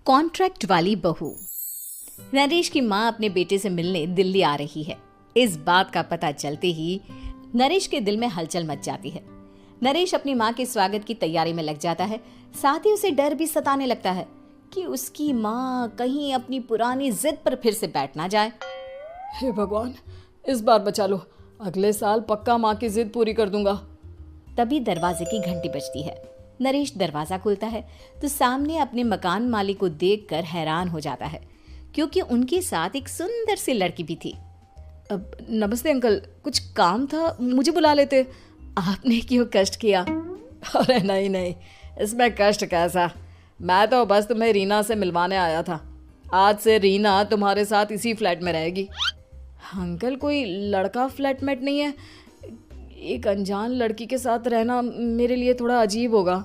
Contract वाली बहू। नरेश की माँ अपने बेटे से मिलने दिल्ली आ रही है। इस बात का पता चलते ही नरेश के दिल में हलचल मच जाती है। नरेश अपनी माँ के स्वागत की तैयारी में लग जाता है। साथ ही उसे डर भी सताने लगता है कि उसकी माँ कहीं अपनी पुरानी जिद पर फिर से बैठ ना जाए। हे भगवान, इस बार बचा लो, अगले साल पक्का माँ की जिद पूरी कर दूंगा। तभी दरवाजे की घंटी बजती है। नरेश दरवाजा खोलता है तो सामने अपने मकान मालिक को देखकर हैरान हो जाता है, क्योंकि उनके साथ एक सुंदर सी लड़की भी थी। अब नमस्ते अंकल, कुछ काम था, मुझे बुला लेते। आपने क्यों कष्ट किया? अरे नहीं नहीं, इसमें कष्ट कैसा, मैं तो बस तुम्हें रीना से मिलवाने आया था। आज से रीना तुम्हारे साथ इसी फ्लैट में रहेगी। अंकल, कोई लड़का फ्लैटमेट नहीं है? एक अनजान लड़की के साथ रहना मेरे लिए थोड़ा अजीब होगा।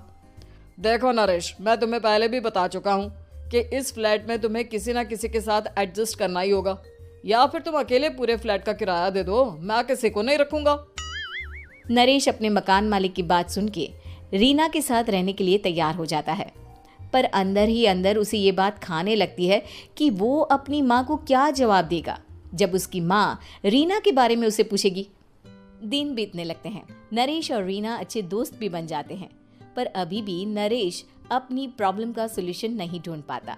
देखो नरेश, मैं तुम्हें पहले भी बता चुका हूँ कि इस फ्लैट में तुम्हें किसी ना किसी के साथ एडजस्ट करना ही होगा, या फिर तुम अकेले पूरे फ्लैट का किराया दे दो, मैं किसी को नहीं रखूंगा। नरेश अपने मकान मालिक की बात सुन के रीना के साथ रहने के लिए तैयार हो जाता है, पर अंदर ही अंदर उसे ये बात खाने लगती है कि वो अपनी माँ को क्या जवाब देगा जब उसकी माँ रीना के बारे में उसे पूछेगी। दिन बीतने लगते हैं। नरेश और रीना अच्छे दोस्त भी बन जाते हैं, पर अभी भी नरेश अपनी प्रॉब्लम का सलूशन नहीं ढूंढ पाता।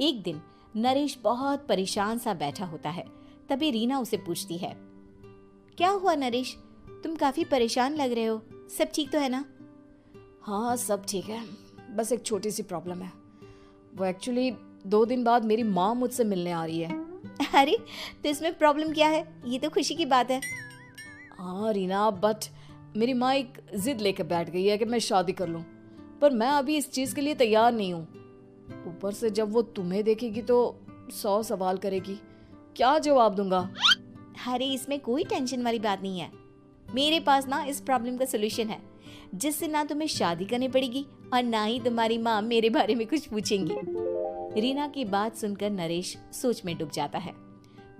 एक दिन नरेश बहुत परेशान सा बैठा होता है। तभी रीना उसे पूछती है, क्या हुआ नरेश, तुम काफी परेशान लग रहे हो, सब ठीक तो है ना? हाँ सब ठीक है, बस एक छोटी सी प्रॉब्लम है। वो एक्चुअली 2 दिन बाद मेरी माँ मुझसे मिलने आ रही है। अरे तो इसमें प्रॉब्लम क्या है, ये तो खुशी की बात है। हाँ रीना, बट मेरी माँ एक जिद लेकर बैठ गई है कि मैं शादी कर लूँ, पर मैं अभी इस चीज़ के लिए तैयार नहीं हूँ। ऊपर से जब वो तुम्हें देखेगी तो 100 सवाल करेगी, क्या जवाब दूंगा? अरे इसमें कोई टेंशन वाली बात नहीं है, मेरे पास ना इस प्रॉब्लम का सोल्यूशन है, जिससे ना तुम्हें शादी करनी पड़ेगी और ना ही तुम्हारी माँ मेरे बारे में कुछ पूछेंगी। रीना की बात सुनकर नरेश सोच में डूब जाता है।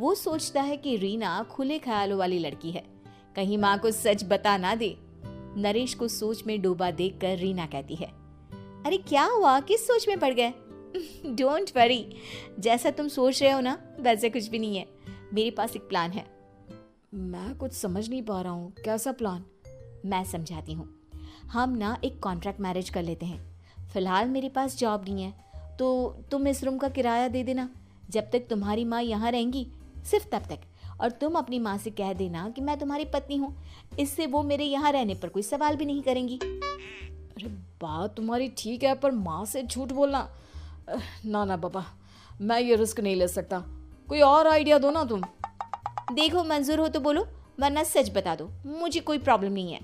वो सोचता है कि रीना खुले ख्यालों वाली लड़की है, कहीं माँ को सच बता ना दे। नरेश को सोच में डूबा देखकर रीना कहती है, अरे क्या हुआ, किस सोच में पड़ गए? डोंट वरी, जैसा तुम सोच रहे हो ना वैसे कुछ भी नहीं है, मेरे पास एक प्लान है। मैं कुछ समझ नहीं पा रहा हूँ, कैसा प्लान? मैं समझाती हूँ। हम ना एक कॉन्ट्रैक्ट मैरिज कर लेते हैं। फिलहाल मेरे पास जॉब नहीं है, तो तुम इस रूम का किराया दे देना जब तक तुम्हारी माँ यहाँ रहेंगी, सिर्फ तब तक। और तुम अपनी माँ से कह देना कि मैं तुम्हारी पत्नी हूँ, इससे वो मेरे यहाँ रहने पर कोई सवाल भी नहीं करेंगी। अरे बात तुम्हारी ठीक है, पर माँ से झूठ बोलना, ना ना बाबा, मैं ये रिस्क नहीं ले सकता। कोई और आइडिया दो ना तुम। देखो मंजूर हो तो बोलो, वरना सच बता दो, मुझे कोई प्रॉब्लम नहीं है।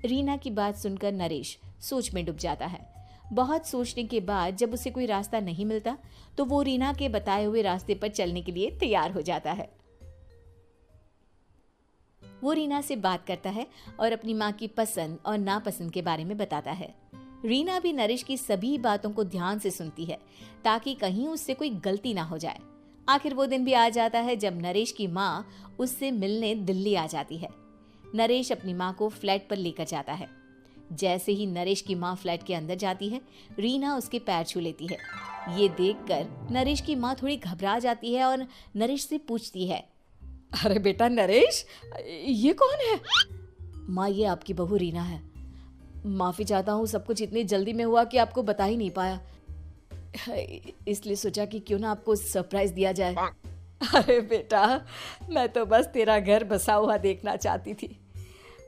रीना की बात सुनकर नरेश सोच में डूब जाता है। बहुत सोचने के बाद जब उसे कोई रास्ता नहीं मिलता तो वो रीना के बताए हुए रास्ते पर चलने के लिए तैयार हो जाता है। वो रीना से बात करता है और अपनी माँ की पसंद और नापसंद के बारे में बताता है। रीना भी नरेश की सभी बातों को ध्यान से सुनती है, ताकि कहीं उससे कोई गलती ना हो जाए। आखिर वो दिन भी आ जाता है जब नरेश की माँ उससे मिलने दिल्ली आ जाती है। नरेश अपनी माँ को फ्लैट पर लेकर जाता है। जैसे ही नरेश की माँ फ्लैट के अंदर जाती है, रीना उसके पैर छू लेती है। ये देखकर नरेश की माँ थोड़ी घबरा जाती है और नरेश से पूछती है, अरे बेटा नरेश, ये कौन है? माँ, ये आपकी बहू रीना है। माफ़ी चाहता हूँ, सब कुछ इतनी जल्दी में हुआ कि आपको बता ही नहीं पाया, इसलिए सोचा कि क्यों ना आपको सरप्राइज दिया जाए। अरे बेटा, मैं तो बस तेरा घर बसा हुआ देखना चाहती थी।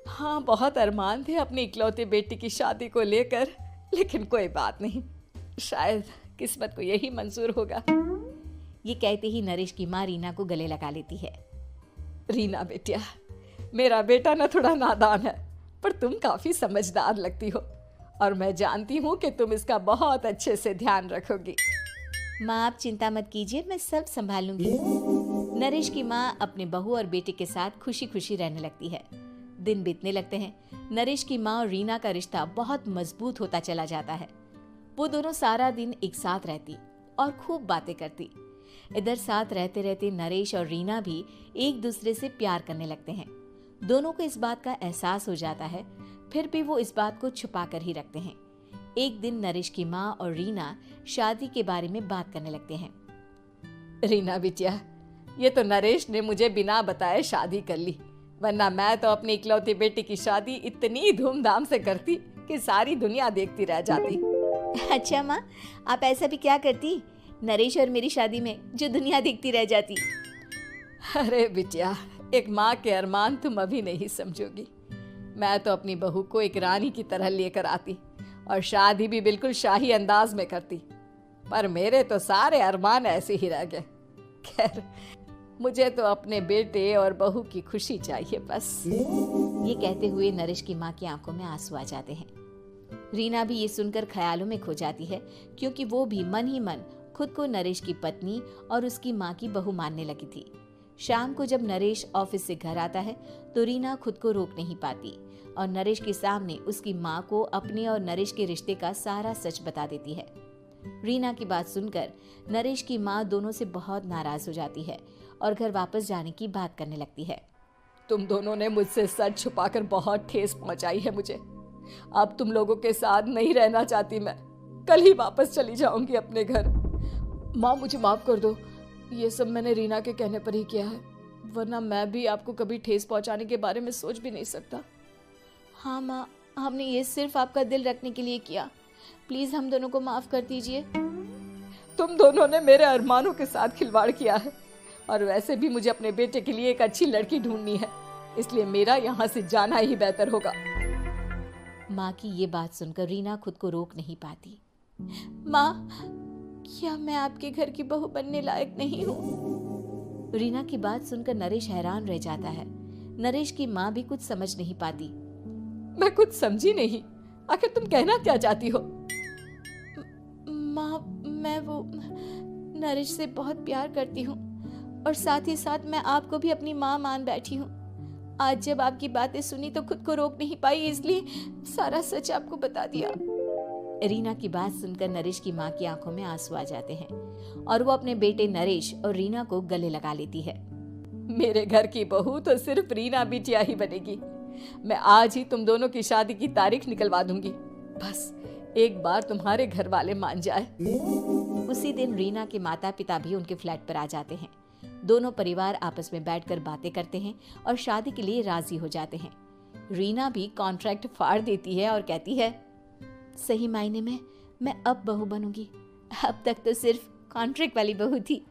हाँ, बहुत अरमान थे अपनी इकलौते बेटी की शादी को लेकर, लेकिन कोई बात नहीं, शायद किस्मत को यही मंजूर होगा। ये कहते ही नरेश की माँ रीना को गले लगा लेती है। रीना बेटिया, मेरा बेटा ना थोड़ा नादान है, पर तुम काफी समझदार लगती हो, और मैं जानती हूँ कि तुम इसका बहुत अच्छे से ध्यान रखोगी। माँ आप चिंता मत कीजिए, मैं सब संभाल लूंगी। नरेश की माँ अपने बहू और बेटे के साथ खुशी खुशी रहने लगती है। दिन बीतने लगते हैं। नरेश की माँ और रीना का रिश्ता बहुत मजबूत होता चला जाता है। वो दोनों सारा दिन एक साथ रहती और खूब बातें करती। इधर साथ रहते रहते नरेश और रीना भी एक दूसरे से प्यार करने लगते हैं। दोनों को इस बात का एहसास हो जाता है, फिर भी वो इस बात को छुपा कर ही रखते हैं। एक दिन नरेश की माँ और रीना शादी के बारे में बात करने लगते हैं। रीना बिटिया, ये तो नरेश ने मुझे बिना बताए शादी कर ली, वरना मैं तो अपनी इकलौती बेटी की शादी इतनी धूमधाम से करती कि सारी दुनिया देखती रह जाती। अच्छा माँ, आप ऐसा भी क्या करती नरेश और मेरी शादी में जो दुनिया देखती रह जाती? अरे बिटिया, एक माँ के अरमान तुम अभी नहीं समझोगी। मैं तो अपनी बहू को एक रानी की तरह लेकर आती और शादी भी बिल्कुल शाही अंदाज में करती, पर मेरे तो सारे अरमान ऐसे ही रह गए। खैर, मुझे तो अपने बेटे और बहू की खुशी चाहिए बस। ये कहते हुए नरेश की माँ की आंखों में आंसू आ जाते हैं। रीना भी ये सुनकर ख्यालों में खो जाती है, क्योंकि वो भी मन ही मन खुद को नरेश की पत्नी और उसकी माँ की बहू मानने लगी थी। शाम को जब नरेश ऑफिस से घर आता है तो रीना खुद को रोक नहीं पाती और नरेश के सामने उसकी माँ को अपने और नरेश के रिश्ते का सारा सच बता देती है। रीना की बात सुनकर नरेश की माँ दोनों से बहुत नाराज हो जाती है और घर वापस जाने की बात करने लगती है। तुम दोनों ने मुझसे सच छुपाकर बहुत ठेस पहुंचाई है मुझे। अब तुम लोगों के साथ नहीं रहना चाहती मैं, कल ही वापस चली जाऊंगी अपने घर। माँ, मुझे माफ कर दो, ये सब मैंने रीना के कहने पर ही किया है, वरना मैं भी आपको कभी ठेस पहुंचाने के बारे में सोच भी नहीं सकता। हाँ माँ, हमने ये सिर्फ आपका दिल रखने के लिए किया, प्लीज हम दोनों को माफ कर दीजिए। तुम दोनों ने मेरे अरमानों के साथ खिलवाड़ किया है, और वैसे भी मुझे अपने बेटे के लिए एक अच्छी लड़की ढूंढनी है, इसलिए मेरा यहाँ से जाना ही बेहतर होगा। माँ की ये बात सुनकर रीना खुद को रोक नहीं पाती। माँ, क्या मैं आपके घर की बहू बनने लायक नहीं हूँ? रीना की बात सुनकर नरेश हैरान रह जाता है। नरेश की माँ भी कुछ समझ नहीं पाती। मैं कुछ समझी नहीं, आखिर तुम कहना क्या चाहती हो? माँ, मैं वो नरेश से बहुत प्यार करती हूँ और साथ ही साथ मैं आपको भी अपनी माँ मान बैठी हूँ। आज जब आपकी बातें सुनी तो खुद को रोक नहीं पाई, इसलिए सारा सच आपको बता दिया। रीना की बात सुनकर नरेश की माँ की आंखों में आंसू आ जाते हैं और वो अपने बेटे नरेश और रीना को गले लगा लेती है। मेरे घर की बहू तो सिर्फ रीना बिटिया ही बनेगी। मैं आज ही तुम दोनों की शादी की तारीख निकलवा दूंगी, बस एक बार तुम्हारे घर वाले मान जाए। उसी दिन रीना के माता पिता भी उनके फ्लैट पर आ जाते हैं। दोनों परिवार आपस में बैठकर बातें करते हैं और शादी के लिए राजी हो जाते हैं। रीना भी कॉन्ट्रैक्ट फाड़ देती है और कहती है, सही मायने में मैं अब बहू बनूंगी, अब तक तो सिर्फ कॉन्ट्रैक्ट वाली बहू थी।